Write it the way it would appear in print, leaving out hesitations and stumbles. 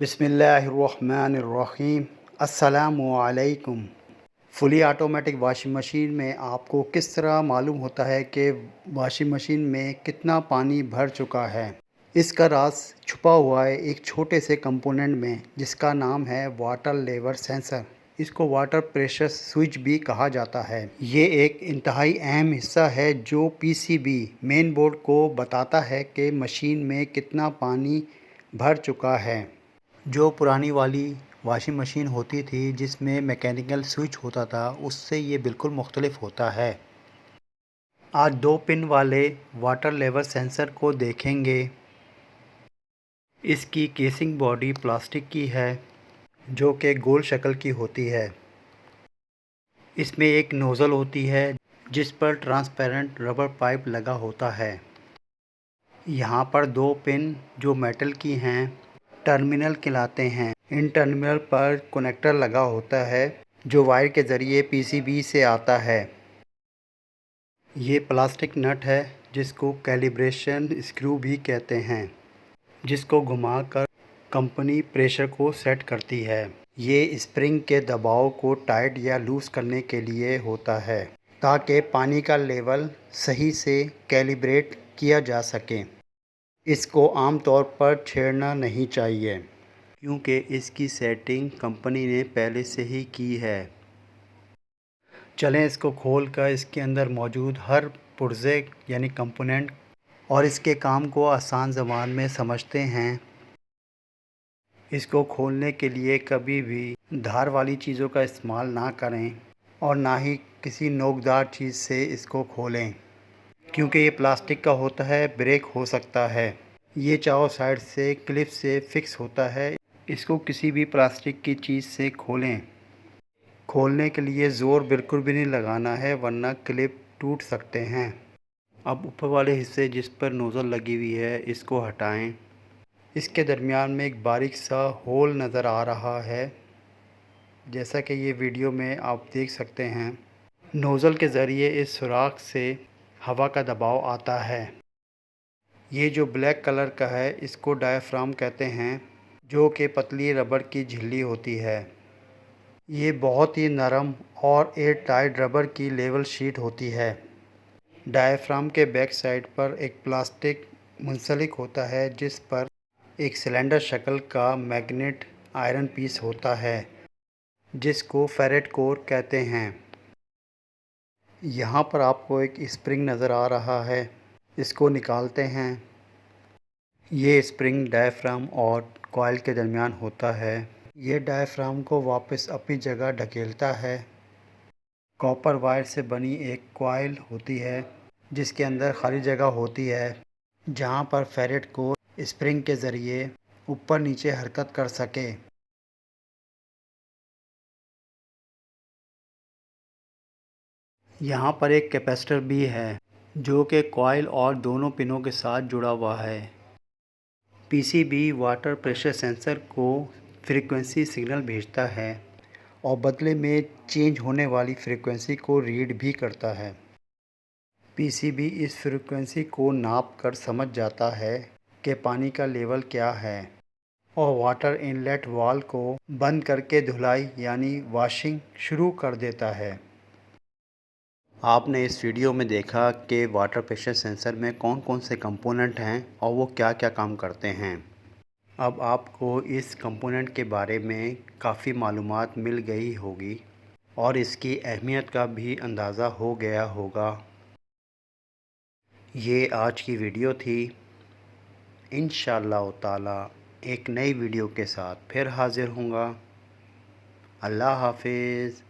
बिस्मिल्लाहिर्रहमानिर्रहीम। अस्सलामु अलैकुम। फुली ऑटोमेटिक वॉशिंग मशीन में आपको किस तरह मालूम होता है कि वॉशिंग मशीन में कितना पानी भर चुका है? इसका राज छुपा हुआ है एक छोटे से कंपोनेंट में जिसका नाम है वाटर लेवल सेंसर। इसको वाटर प्रेशर स्विच भी कहा जाता है। ये एक इंतहाई अहम हिस्सा है जो पीसीबी मेन बोर्ड को बताता है कि मशीन में कितना पानी भर चुका है। जो पुरानी वाली वॉशिंग मशीन होती थी जिसमें मैकेनिकल स्विच होता था, उससे ये बिल्कुल मुख्तलिफ होता है। आज 2 पिन वाले वाटर लेवल सेंसर को देखेंगे। इसकी केसिंग बॉडी प्लास्टिक की है जो कि गोल शक्ल की होती है। इसमें एक नोज़ल होती है जिस पर ट्रांसपेरेंट रबर पाइप लगा होता है। यहाँ पर 2 पिन जो मेटल की हैं टर्मिनल कहलाते हैं। इन टर्मिनल पर कनेक्टर लगा होता है जो वायर के ज़रिए पीसीबी से आता है। ये प्लास्टिक नट है जिसको कैलिब्रेशन स्क्रू भी कहते हैं, जिसको घुमाकर कंपनी प्रेशर को सेट करती है। ये स्प्रिंग के दबाव को टाइट या लूज़ करने के लिए होता है ताकि पानी का लेवल सही से कैलिब्रेट किया जा सके। इसको आमतौर पर छेड़ना नहीं चाहिए क्योंकि इसकी सेटिंग कंपनी ने पहले से ही की है। चलें इसको खोलकर इसके अंदर मौजूद हर पुर्जे यानी कंपोनेंट और इसके काम को आसान ज़बान में समझते हैं। इसको खोलने के लिए कभी भी धार वाली चीज़ों का इस्तेमाल ना करें और ना ही किसी नोकदार चीज़ से इसको खोलें क्योंकि ये प्लास्टिक का होता है, ब्रेक हो सकता है। ये चारों साइड से क्लिप से फिक्स होता है। इसको किसी भी प्लास्टिक की चीज़ से खोलें। खोलने के लिए ज़ोर बिल्कुल भी नहीं लगाना है वरना क्लिप टूट सकते हैं। अब ऊपर वाले हिस्से जिस पर नोज़ल लगी हुई है इसको हटाएं। इसके दरमियान में एक बारीक सा होल नज़र आ रहा है जैसा कि ये वीडियो में आप देख सकते हैं। नोज़ल के ज़रिए इस सुराख से हवा का दबाव आता है। ये जो ब्लैक कलर का है इसको डायाफ्राम कहते हैं जो कि पतली रबड़ की झिल्ली होती है। ये बहुत ही नरम और एयर टाइट रबर की लेवल शीट होती है। डायाफ्राम के बैक साइड पर एक प्लास्टिक मुंसलिक होता है जिस पर एक सिलेंडर शक्ल का मैग्नेट आयरन पीस होता है जिसको फेरेट कोर कहते हैं। यहाँ पर आपको एक स्प्रिंग नज़र आ रहा है, इसको निकालते हैं। ये स्प्रिंग डायाफ्राम और कॉइल के दरमियान होता है। ये डायाफ्राम को वापस अपनी जगह ढकेलता है। कॉपर वायर से बनी एक कॉइल होती है जिसके अंदर खाली जगह होती है जहाँ पर फेरेट को स्प्रिंग के ज़रिए ऊपर नीचे हरकत कर सके। यहाँ पर एक कैपेसिटर भी है जो कि कॉइल और दोनों पिनों के साथ जुड़ा हुआ है। पीसीबी वाटर प्रेशर सेंसर को फ्रीक्वेंसी सिग्नल भेजता है और बदले में चेंज होने वाली फ्रीक्वेंसी को रीड भी करता है। पीसीबी इस फ्रीक्वेंसी को नाप कर समझ जाता है कि पानी का लेवल क्या है और वाटर इनलेट वाल्व को बंद करके धुलाई यानी वॉशिंग शुरू कर देता है। आपने इस वीडियो में देखा कि वाटर प्रेशर सेंसर में कौन कौन से कंपोनेंट हैं और वो क्या क्या काम करते हैं। अब आपको इस कंपोनेंट के बारे में काफ़ी मालूमात मिल गई होगी और इसकी अहमियत का भी अंदाज़ा हो गया होगा। ये आज की वीडियो थी। इंशाअल्लाह ताला एक नई वीडियो के साथ फिर हाज़िर होऊंगा। अल्लाह हाफिज़।